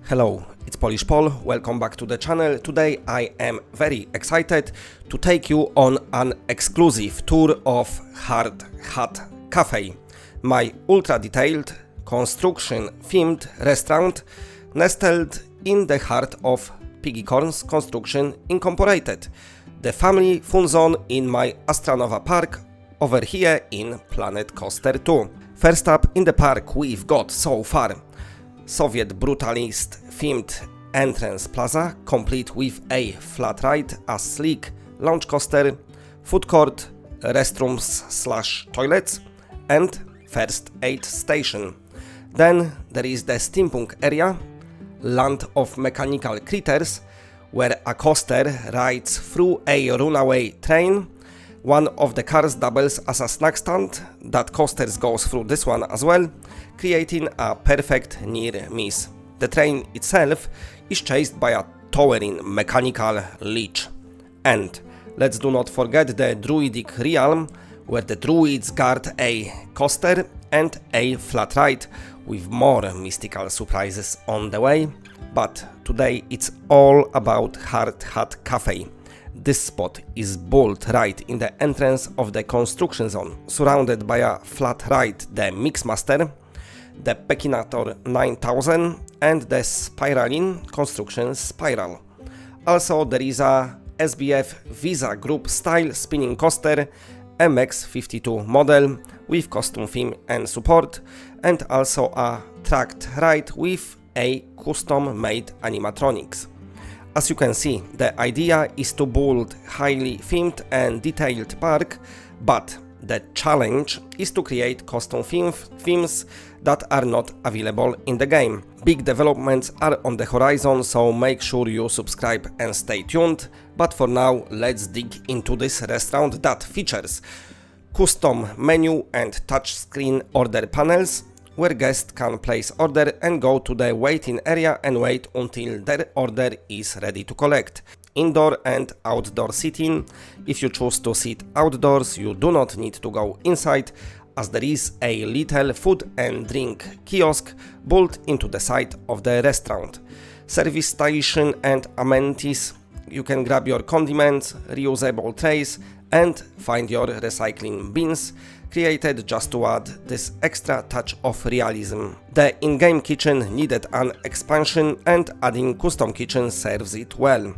Hello, it's Polish Paul, welcome back to the channel. Today I am very excited to take you on an exclusive tour of Hard Hat Cafe, my ultra-detailed, construction-themed restaurant nestled in the heart of Piggycorns Construction Incorporated, the family fun zone in my Astra park over here in Planet Coaster 2. First up in the park we've got so far Soviet brutalist themed entrance plaza, complete with a flat ride, a sleek launch coaster, food court, restrooms/toilets, and first aid station. Then there is the steampunk area, land of mechanical critters, where a coaster rides through a runaway train. One of the cars doubles as a snack stand, that coaster goes through this one as well, creating a perfect near miss. The train itself is chased by a towering mechanical leech. And let's do not forget the druidic realm, where the druids guard a coaster and a flat ride with more mystical surprises on the way. But today it's all about Hard Hat Cafe. This spot is built right in the entrance of the construction zone, surrounded by a flat ride, the Mixmaster, the Pekinator 9000 and the Spiraling Construction Spiral. Also there is a SBF Visa Group style spinning coaster MX52 model with costume theme and support, and also a tracked ride with a custom made animatronics. As you can see, the idea is to build highly themed and detailed park, but the challenge is to create custom themes that are not available in the game. Big developments are on the horizon, so make sure you subscribe and stay tuned. But for now, let's dig into this restaurant that features custom menu and touchscreen order panels, where guests can place order and go to the waiting area and wait until their order is ready to collect. Indoor and outdoor seating. If you choose to sit outdoors, you do not need to go inside, as there is a little food and drink kiosk built into the side of the restaurant. Service station and amenities. You can grab your condiments, reusable trays, and find your recycling bins, created just to add this extra touch of realism. The in-game kitchen needed an expansion, and adding custom kitchen serves it well.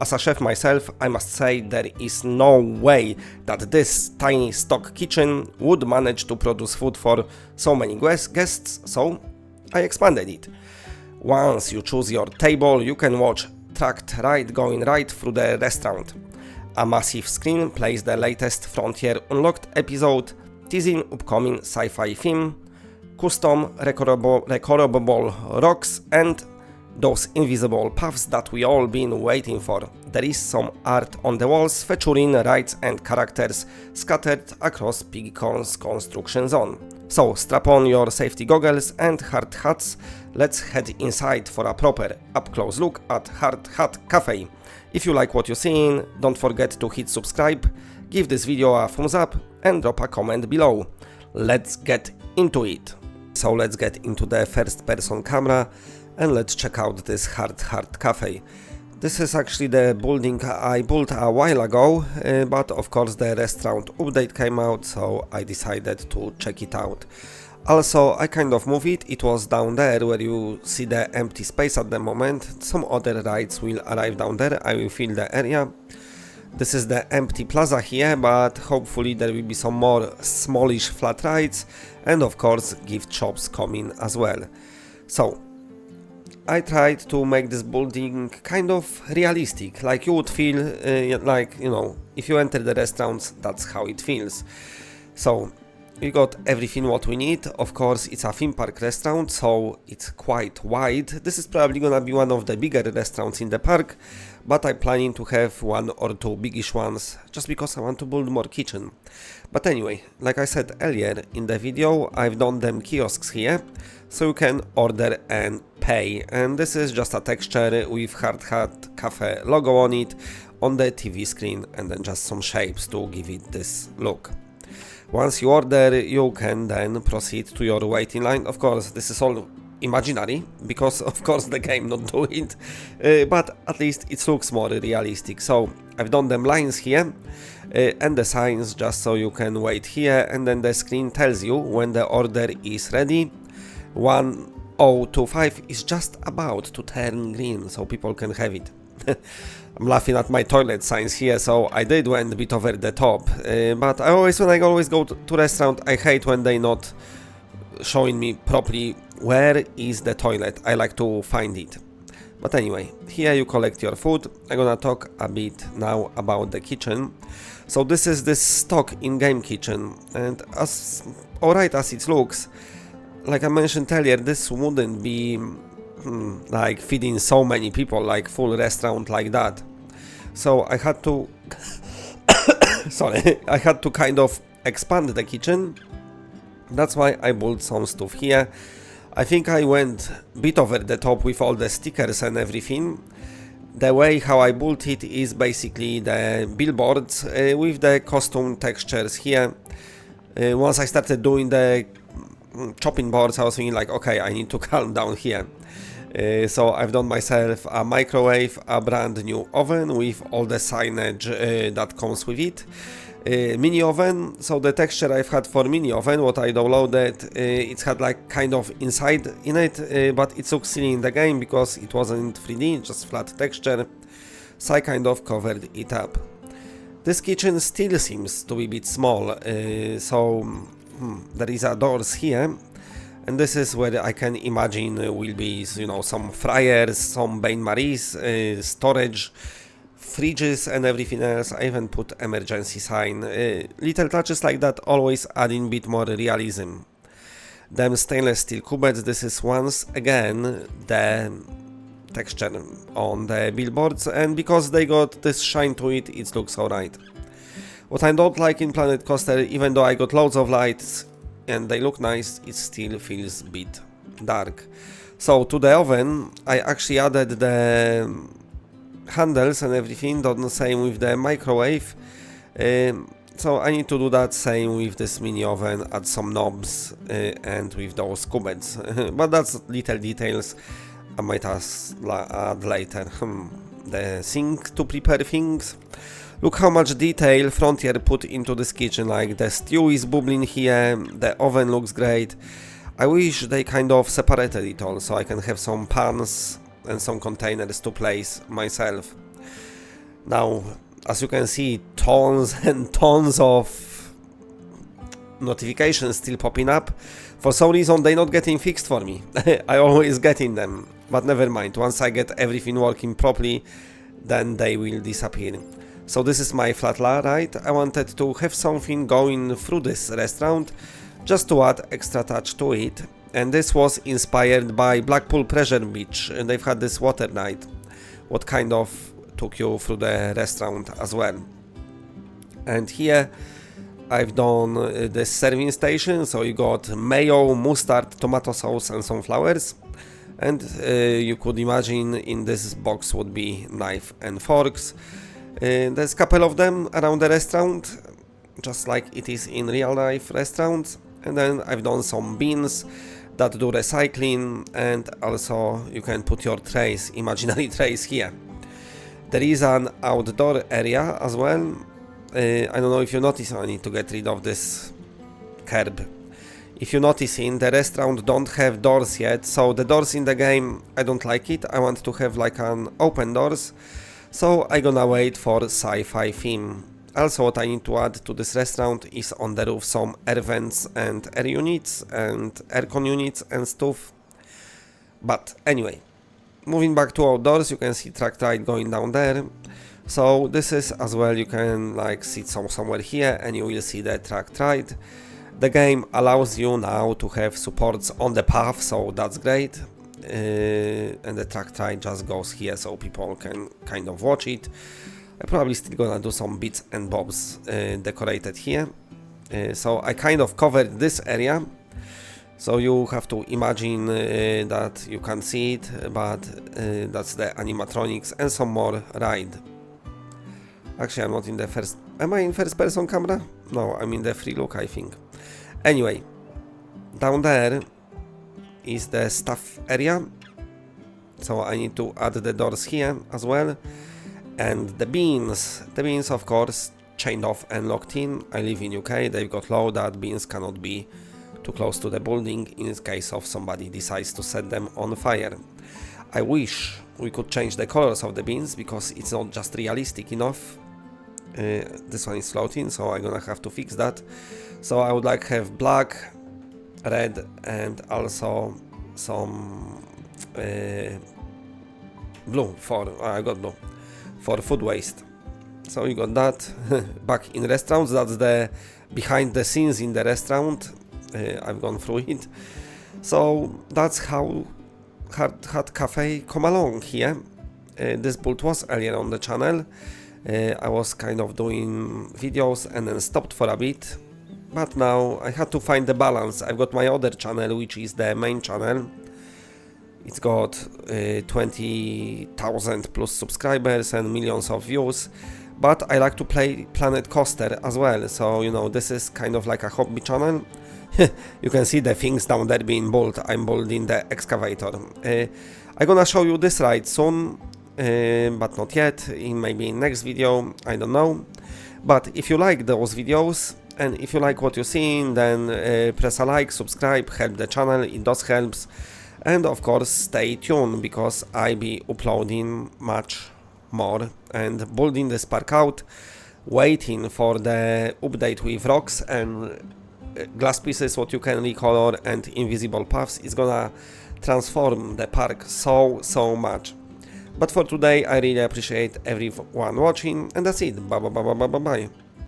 As a chef myself, I must say there is no way that this tiny stock kitchen would manage to produce food for so many guests, so I expanded it. Once you choose your table, you can watch tracked ride going right through the restaurant. A massive screen plays the latest Frontier Unlocked episode, teasing upcoming sci-fi theme, custom recordable rocks, and those invisible paths that we all been waiting for. There is some art on the walls featuring rides and characters scattered across Piggycorns Construction Zone. So strap on your safety goggles and hard hats, let's head inside for a proper up-close look at Hard Hat Cafe. If you like what you're seeing, don't forget to hit subscribe, give this video a thumbs up and drop a comment below. Let's get into it. So let's get into the first person camera and let's check out this Hard Hat Cafe. This is actually the building I built a while ago, but of course the restaurant update came out, so I decided to check it out. Also, I kind of moved it. It was down there where you see the empty space at the moment. Some other rides will arrive down there. I will fill the area. This is the empty plaza here, but hopefully there will be some more smallish flat rides, and of course gift shops coming as well. So I tried to make this building kind of realistic, like you would feel like, you know, if you enter the restaurants, that's how it feels. So we got everything what we need. Of course, it's a theme park restaurant, so it's quite wide. This is probably gonna be one of the bigger restaurants in the park, but I'm planning to have one or two biggish ones, just because I want to build more kitchen. But anyway, like I said earlier in the video, I've done them kiosks here, so you can order and pay. And this is just a texture with Hard Hat Cafe logo on it, on the TV screen, and then just some shapes to give it this look. Once you order, you can then proceed to your waiting line. Of course, this is all imaginary, because of course the game not do it, but at least it looks more realistic. So I've done them lines here and the signs, just so you can wait here, and then the screen tells you when the order is ready. 1025 is just about to turn green, so people can have it. I'm laughing at my toilet signs here, so I did went a bit over the top, but when I always go to restaurant, I hate when they not showing me properly where is the toilet. I like to find it. But anyway, here you collect your food. I'm gonna talk a bit now about the kitchen. So this is this stock in-game kitchen, and as alright as it looks, like I mentioned earlier, this wouldn't be like feeding so many people, like full restaurant like that. So I had to sorry, I had to kind of expand the kitchen. That's why I built some stuff here. I think I went a bit over the top with all the stickers and everything. The way how I built it is basically the billboards with the costume textures here. Once I started doing the chopping boards, I was thinking like, okay, I need to calm down here. So I've done myself a microwave, a brand new oven with all the signage that comes with it. Mini oven, so the texture I've had for mini oven, what I downloaded, it had like kind of inside in it, but it looks silly in the game because it wasn't 3D, just flat texture, so I kind of covered it up. This kitchen still seems to be a bit small, so there is a doors here, and this is where I can imagine will be, you know, some fryers, some bain-maries, storage, fridges and everything else. I even put emergency sign. Little touches like that always adding a bit more realism. Them stainless steel cubeds, this is once again the texture on the billboards, and because they got this shine to it, it looks alright. What I don't like in Planet Coaster, even though I got loads of lights and they look nice, it still feels a bit dark. So to the oven, I actually added the handles and everything, done the same with the microwave. So I need to do that same with this mini oven, add some knobs and with those cubeds. But that's little details I might add later. The sink to prepare things. Look how much detail Frontier put into this kitchen, like the stew is bubbling here, the oven looks great. I wish they kind of separated it all so I can have some pans and some containers to place myself. Now, as you can see, tons and tons of notifications still popping up. For some reason they're not getting fixed for me. I always getting them, but never mind, once I get everything working properly, then they will disappear. So this is my flat right? I wanted to have something going through this restaurant, just to add extra touch to it. And this was inspired by Blackpool Pleasure Beach, and they've had this water night, what kind of took you through the restaurant as well. And here I've done this serving station, so you got mayo, mustard, tomato sauce and some flowers. And you could imagine in this box would be knife and forks. There's a couple of them around the restaurant, just like it is in real life restaurants. And then I've done some bins that do recycling, and also you can put your trays, imaginary trays here. There is an outdoor area as well. I don't know if you notice, I need to get rid of this curb. If you notice, in the restaurant don't have doors yet, so the doors in the game, I don't like it. I want to have like an open doors, so I gonna wait for sci-fi theme. Also, what I need to add to this restaurant is on the roof some air vents and air units and aircon units and stuff. But anyway, moving back to outdoors, you can see track ride going down there. So this is as well, you can like sit somewhere here and you will see the track ride. The game allows you now to have supports on the path, so that's great. And the track ride just goes here so people can kind of watch it. I'm probably still gonna do some bits and bobs decorated here. So I kind of covered this area, so you have to imagine that you can see it, but that's the animatronics and some more ride. Actually, I'm not in the first... Am I in first person camera? No, I'm in the free look, I think. Anyway, down there is the staff area, so I need to add the doors here as well. And the beans of course chained off and locked in. I live in UK, they've got law that beans cannot be too close to the building in case of somebody decides to set them on fire. I wish we could change the colors of the beans because it's not just realistic enough. This one is floating, so I'm gonna have to fix that. So I would like to have black, red, and also some blue I got blue for food waste. So you got that. Back in restaurants, that's the behind the scenes in the restaurant. I've gone through it. So that's how Hard Cafe come along here. This build was earlier on the channel. I was kind of doing videos and then stopped for a bit, but now I had to find the balance. I've got my other channel, which is the main channel. It's got 20,000 plus subscribers and millions of views, but I like to play Planet Coaster as well, so you know, this is kind of like a hobby channel. You can see the things down there being built. I'm building the excavator. I'm gonna show you this ride soon, but not yet, maybe in next video, I don't know. But if you like those videos and if you like what you're seeing, then press a like, subscribe, help the channel, it does helps. And of course stay tuned because I be uploading much more and building this park out, waiting for the update with rocks and glass pieces what you can recolor and invisible paths. Is gonna transform the park so much. But for today I really appreciate everyone watching, and that's it. Bye bye bye bye bye bye.